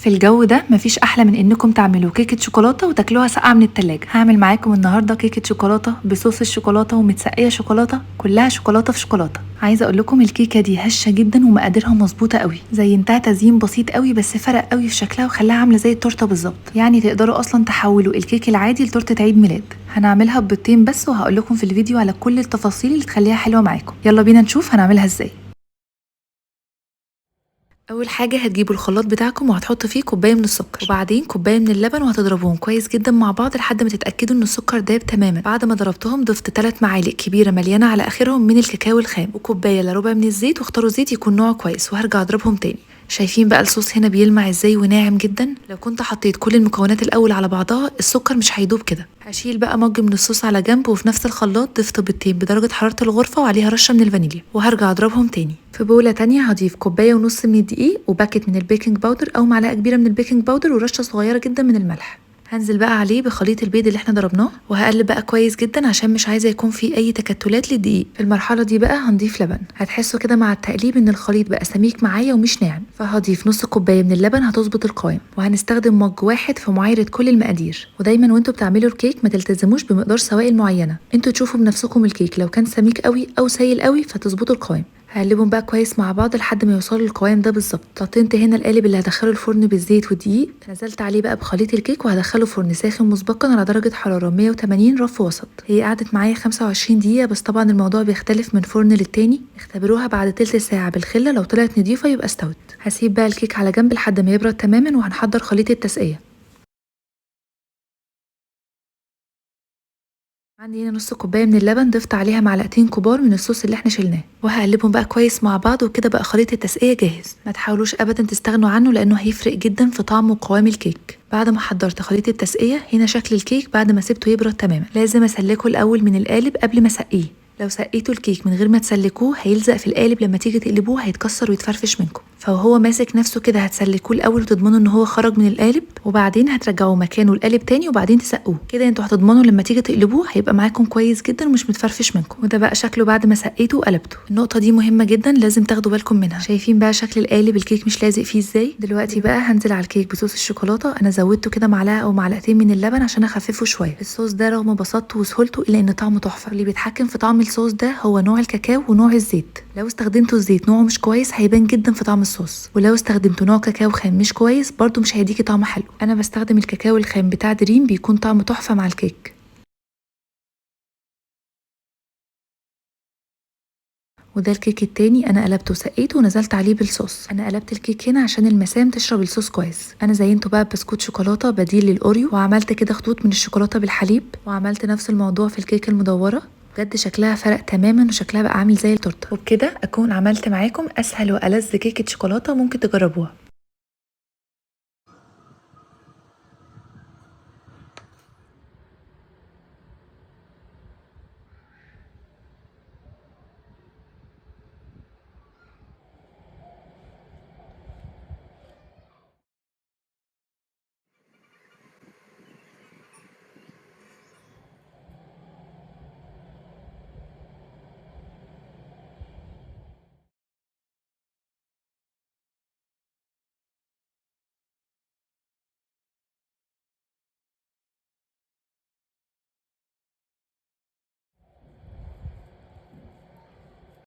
في الجو ده مفيش احلى من انكم تعملوا كيكه شوكولاته وتاكلوها ساقعه من التلاجة. هعمل معاكم النهارده كيكه شوكولاته بصوص الشوكولاته ومتسقيه شوكولاته، كلها شوكولاته في شوكولاته. عايزه اقول لكم الكيكه دي هشه جدا ومقاديرها مظبوطه قوي، زينتها تزيين بسيط قوي بس فرق قوي في شكلها وخلاها عامله زي التورته بالظبط. يعني تقدروا اصلا تحولوا الكيك العادي لتورته عيد ميلاد. هنعملها ببيضتين بس، وهقول لكم في الفيديو على كل التفاصيل اللي تخليها حلوه معاكم. يلا بينا نشوف هنعملها ازاي. اول حاجه هتجيبوا الخلاط بتاعكم وهتحطوا فيه كوبايه من السكر وبعدين كوبايه من اللبن، وهتضربوهم كويس جدا مع بعض لحد ما تتاكدوا ان السكر داب تماما. بعد ما ضربتهم ضفت 3 معالق كبيره مليانه على اخرهم من الكاكاو الخام وكوبايه الا ربع من الزيت، واختاروا زيت يكون نوعه كويس، وهرجع اضربهم تاني. شايفين بقى الصوص هنا بيلمع ازاي وناعم جدا؟ لو كنت حطيت كل المكونات الاول على بعضها السكر مش هيدوب كده. هشيل بقى مج من الصوص على جنب، وفي نفس الخلاط ضفت بيضتين بدرجه حراره الغرفه وعليها رشه من الفانيليا، وهرجع اضربهم تاني. في بوله تانية هضيف كوبايه ونص من الدقيق وباكت من البيكنج باودر او معلقه كبيره من البيكنج باودر ورشه صغيره جدا من الملح. هنزل بقى عليه بخليط البيض اللي احنا ضربناه، وهقلب بقى كويس جدا عشان مش عايزه يكون فيه اي تكتلات للدقيق. في المرحله دي بقى هنضيف لبن. هتحسوا كده مع التقليب ان الخليط بقى سميك معايا ومش ناعم، فهضيف نص كوبايه من اللبن هتظبط القوام. وهنستخدم مج واحد في معايره كل المقادير. ودايما وانتوا بتعملوا الكيك ما تلتزموش بمقدار سوائل معينه، انتوا تشوفوا بنفسكم الكيك لو كان سميك قوي او سايل قوي فتظبطوا القوام. هقلبهم بقى كويس مع بعض لحد ما يوصلوا للقوام ده بالظبط. ططنت هنا القالب اللي هدخله الفرن بالزيت والدقيق، نزلت عليه بقى بخليط الكيك وهدخله فرن ساخن مسبقا على درجه حراره 180 رف وسط. هي قعدت معايا 25 دقيقه، بس طبعا الموضوع بيختلف من فرن للتاني. اختبروها بعد تلت ساعه بالخله، لو طلعت نضيفه يبقى استوت. هسيب بقى الكيك على جنب لحد ما يبرد تماما، وهنحضر خليط التسقيه. عندي هنا نص كوبايه من اللبن، ضفت عليها معلقتين كبار من الصوص اللي احنا شلناه، وهقلبهم بقى كويس مع بعض. وكده بقى خليط التسقيه جاهز. ما تحاولوش ابدا تستغنوا عنه لانه هيفرق جدا في طعم وقوام الكيك. بعد ما حضرت خليط التسقيه، هنا شكل الكيك بعد ما سبته يبرد تماما. لازم اسلكه الاول من القالب قبل ما اسقيه. لو سقيتوا الكيك من غير ما تسلكوه هيلزق في القالب، لما تيجي تقلبوه هيتكسر ويتفرفش منكم. فهو ماسك نفسه كده هتسلكوه الاول وتضمنوا ان هو خرج من القالب، وبعدين هترجعوه مكانه القالب تاني وبعدين تسقوه. كده انتوا هتضمنوا لما تيجي تقلبوه هيبقى معاكم كويس جدا ومش متفرفش منكم. وده بقى شكله بعد ما سقيته وقلبته. النقطه دي مهمه جدا لازم تاخدوا بالكم منها. شايفين بقى شكل القالب الكيك مش لازق فيه ازاي؟ دلوقتي بقى هنزل على الكيك بصوص الشوكولاته. انا زودته كده معلقه او معلقتين من اللبن عشان اخففه شويه. الصوص ده رغم بساطته وسهولته الا ان طعمه تحفه. اللي بيتحكم في طعم الصوص ده هو نوع الكاكاو ونوع الزيت. لو استخدمتوا الزيت نوعه مش كويس هيبان جدا في طعم الصوص، ولو استخدمتوا نوع كاكاو خام مش كويس برضو مش هيديكي طعم حلو. انا بستخدم الكاكاو الخام بتاع دريم، بيكون طعمه تحفه مع الكيك. وده الكيك التاني انا قلبته وسقيته ونزلت عليه بالصوص. انا قلبت الكيك هنا عشان المسام تشرب الصوص كويس. انا زينته بقى بسكوت شوكولاته بديل للاوريو، وعملت كده خطوط من الشوكولاته بالحليب، وعملت نفس الموضوع في الكيك المدوره. بجد شكلها فرق تماما وشكلها بقى عامل زي التورته. وبكده اكون عملت معاكم اسهل والذ كيكه شوكولاته ممكن تجربوها.